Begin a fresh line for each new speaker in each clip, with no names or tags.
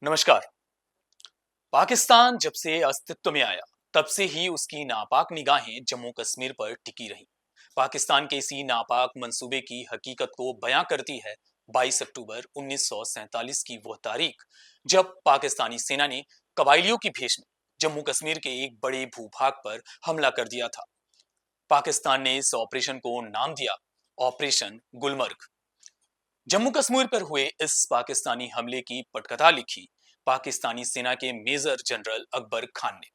नमस्कार। पाकिस्तान जब से अस्तित्व में आया, तब से ही उसकी नापाक निगाहें जम्मू कश्मीर पर टिकी रहीं। पाकिस्तान के इसी नापाक मंसूबे की हकीकत को बयां करती है 22 अक्टूबर 1947 की वह तारीख, जब पाकिस्तानी सेना ने कबायलियों की भेष में जम्मू कश्मीर के एक बड़े भूभाग पर हमला कर दिया था। पाकिस्तान ने इस ऑपरेशन को नाम दिया ऑपरेशन गुलमर्ग। जम्मू कश्मीर पर हुए इस पाकिस्तानी हमले की पटकथा लिखी पाकिस्तानी सेना के मेजर जनरल अकबर खान ने।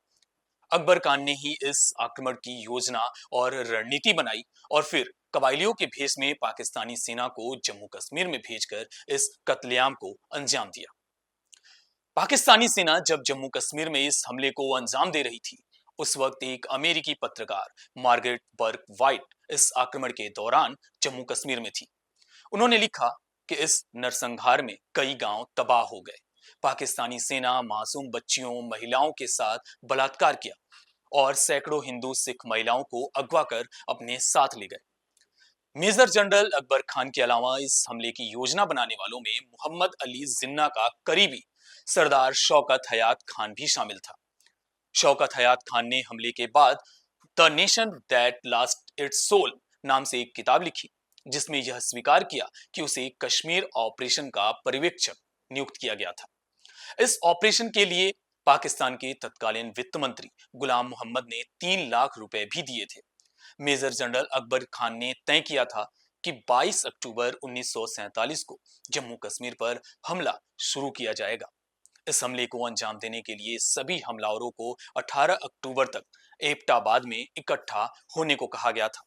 अकबर खान ने ही इस आक्रमण की योजना और रणनीति बनाई और फिर कबायलियों के भेष में पाकिस्तानी सेना को जम्मू कश्मीर में भेजकर इस कत्लेआम को अंजाम दिया। पाकिस्तानी सेना जब जम्मू कश्मीर में इस हमले को अंजाम दे रही थी, उस वक्त एक अमेरिकी पत्रकार मार्गरेट बर्क वाइट इस आक्रमण के दौरान जम्मू कश्मीर में थी। उन्होंने लिखा कि इस नरसंहार में कई गांव तबाह हो गए। पाकिस्तानी सेना मासूम बच्चियों महिलाओं के साथ बलात्कार किया और सैकड़ों हिंदू सिख महिलाओं को अगवा कर अपने साथ ले गए। मेजर जनरल अकबर खान के अलावा इस हमले की योजना बनाने वालों में मोहम्मद अली जिन्ना का करीबी सरदार शौकत हयात खान भी शामिल था। शौकत हयात खान ने हमले के बाद the nation that lost its soul नाम से एक किताब लिखी, जिसमें यह स्वीकार किया कि उसे कश्मीर ऑपरेशन का पर्यवेक्षक नियुक्त किया गया था। इस ऑपरेशन के लिए पाकिस्तान के तत्कालीन वित्त मंत्री गुलाम मोहम्मद ने 3 लाख रुपए भी दिए थे। मेजर जनरल अकबर खान ने तय किया था कि 22 अक्टूबर 1947 को जम्मू कश्मीर पर हमला शुरू किया जाएगा। इस हमले को अंजाम देने के लिए सभी हमलावरों को 18 अक्टूबर तक एबटाबाद में इकट्ठा होने को कहा गया था।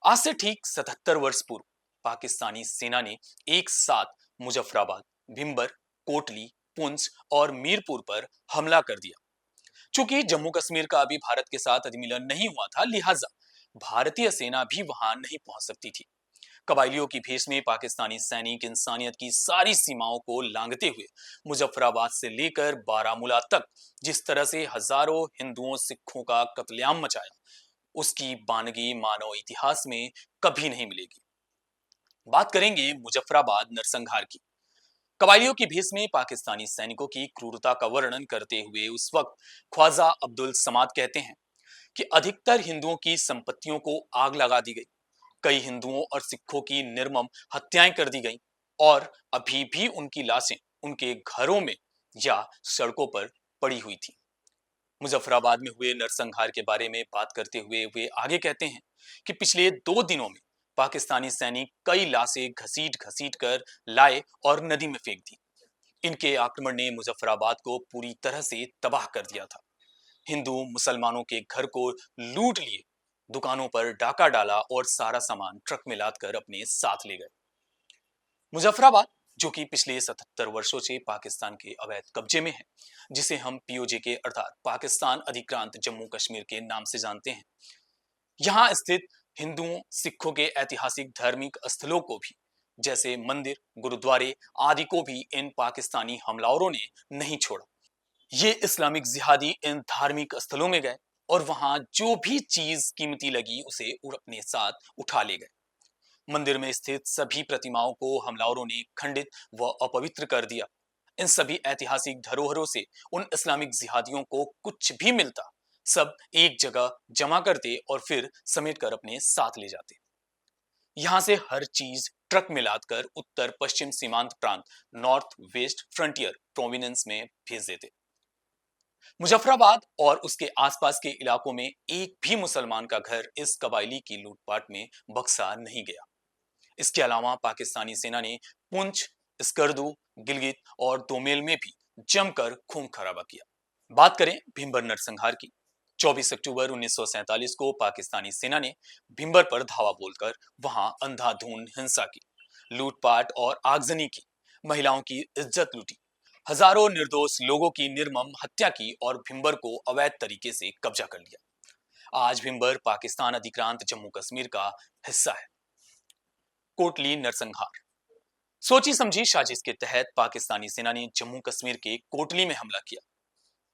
आज से ठीक 77 वर्ष पूर्व पाकिस्तानी सेना ने एक साथ मुजफ्फराबाद, भिंबर, कोटली, पुंछ और मीरपुर पर हमला कर दिया। चूंकि जम्मू कश्मीर का अभी भारत के साथ अधिमिलन नहीं हुआ था, लिहाजा भारतीय सेना भी वहां नहीं पहुंच सकती थी। कबायलियों की भेष में पाकिस्तानी सैनिक इंसानियत की सारी सीमाओं को लांघते हुए मुजफ्फराबाद से लेकर बारामूला तक जिस तरह से हजारों हिंदुओं सिखों का कत्लेआम मचाया, उसकी बानगी मानव इतिहास में कभी नहीं मिलेगी। बात करेंगे मुजफ्फराबाद नरसंहार की। कबायलियों की भेष में पाकिस्तानी सैनिकों की क्रूरता का वर्णन करते हुए उस वक्त ख्वाजा अब्दुल समाद कहते हैं कि अधिकतर हिंदुओं की संपत्तियों को आग लगा दी गई, कई हिंदुओं और सिखों की निर्मम हत्याएं कर दी गईं और अभी भी उनकी लाशें उनके घरों में या सड़कों पर पड़ी हुई थी। मुजफ्फराबाद में हुए नरसंहार के बारे में बात करते हुए वे आगे कहते हैं कि पिछले 2 दिनों में पाकिस्तानी सैनिक कई लाशें घसीट घसीट कर लाए और नदी में फेंक दी। इनके आक्रमण ने मुजफ्फराबाद को पूरी तरह से तबाह कर दिया था। हिंदू मुसलमानों के घर को लूट लिए, दुकानों पर डाका डाला और सारा सामान ट्रक में लादकर अपने साथ ले गए। मुजफ्फराबाद, जो कि पिछले 77 वर्षों से पाकिस्तान के अवैध कब्जे में है, जिसे हम पीओजे के अर्थात पाकिस्तान अधिक्रांत जम्मू कश्मीर के नाम से जानते हैं, यहाँ स्थित हिंदुओं सिखों के ऐतिहासिक धार्मिक स्थलों को भी, जैसे मंदिर, गुरुद्वारे आदि को भी इन पाकिस्तानी हमलावरों ने नहीं छोड़ा। ये इस्लामिक जिहादी इन धार्मिक स्थलों में गए और वहां जो भी चीज कीमती लगी उसे अपने साथ उठा ले गए। मंदिर में स्थित सभी प्रतिमाओं को हमलावरों ने खंडित व अपवित्र कर दिया। इन सभी ऐतिहासिक धरोहरों से उन इस्लामिक जिहादियों को कुछ भी मिलता, सब एक जगह जमा करते और फिर समेट कर अपने साथ ले जाते। यहां से हर चीज ट्रक में लादकर उत्तर पश्चिम सीमांत प्रांत नॉर्थ वेस्ट फ्रंटियर प्रोविनेंस में भेज देते। मुजफ्फराबाद और उसके आसपास के इलाकों में एक भी मुसलमान का घर इस कबायली की लूटपाट में बख्शा नहीं गया। इसके अलावा पाकिस्तानी सेना ने पुंछ, स्कर्दू, गिलगित और दोमेल में भी जमकर खून खराबा किया। बात करें भिंबर नरसंहार की। 24 अक्टूबर 1947 को पाकिस्तानी सेना ने भिंबर पर धावा बोलकर वहां अंधाधुंध हिंसा की, लूटपाट और आगजनी की, महिलाओं की इज्जत लूटी, हजारों निर्दोष लोगों की निर्मम हत्या की और भिंबर को अवैध तरीके से कब्जा कर लिया। आज भिंबर पाकिस्तान अधिक्रांत जम्मू कश्मीर का हिस्सा है। कोटली नरसंहार। सोची समझी साजिश के तहत पाकिस्तानी सेना ने जम्मू कश्मीर के कोटली में हमला किया।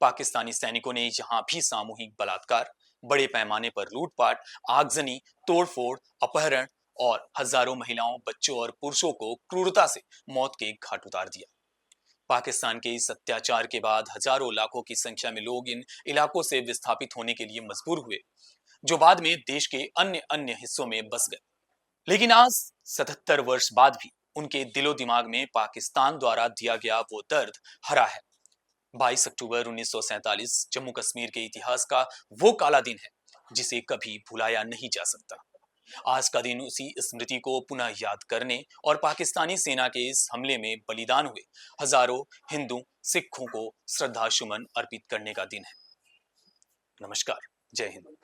पाकिस्तानी सैनिकों ने यहां भी सामूहिक बलात्कार, बड़े पैमाने पर लूटपाट, आगजनी, तोड़फोड़, अपहरण और हजारों महिलाओं, बच्चों और पुरुषों को क्रूरता से मौत के घाट उतार दिया। पाकिस्तान के इस अत्याचार के बाद हजारों लाखों की संख्या में लोग इन इलाकों से विस्थापित होने के लिए मजबूर हुए, जो बाद में देश के अन्य अन्य हिस्सों में बस गए। लेकिन आज 77 वर्ष बाद भी उनके दिलो दिमाग में पाकिस्तान द्वारा दिया गया वो दर्द हरा है। 22 अक्टूबर 1947 जम्मू कश्मीर के इतिहास का वो काला दिन है जिसे कभी भुलाया नहीं जा सकता। आज का दिन उसी स्मृति को पुनः याद करने और पाकिस्तानी सेना के इस हमले में बलिदान हुए हजारों हिंदू सिखों को श्रद्धा सुमन अर्पित करने का दिन है। नमस्कार। जय हिंद।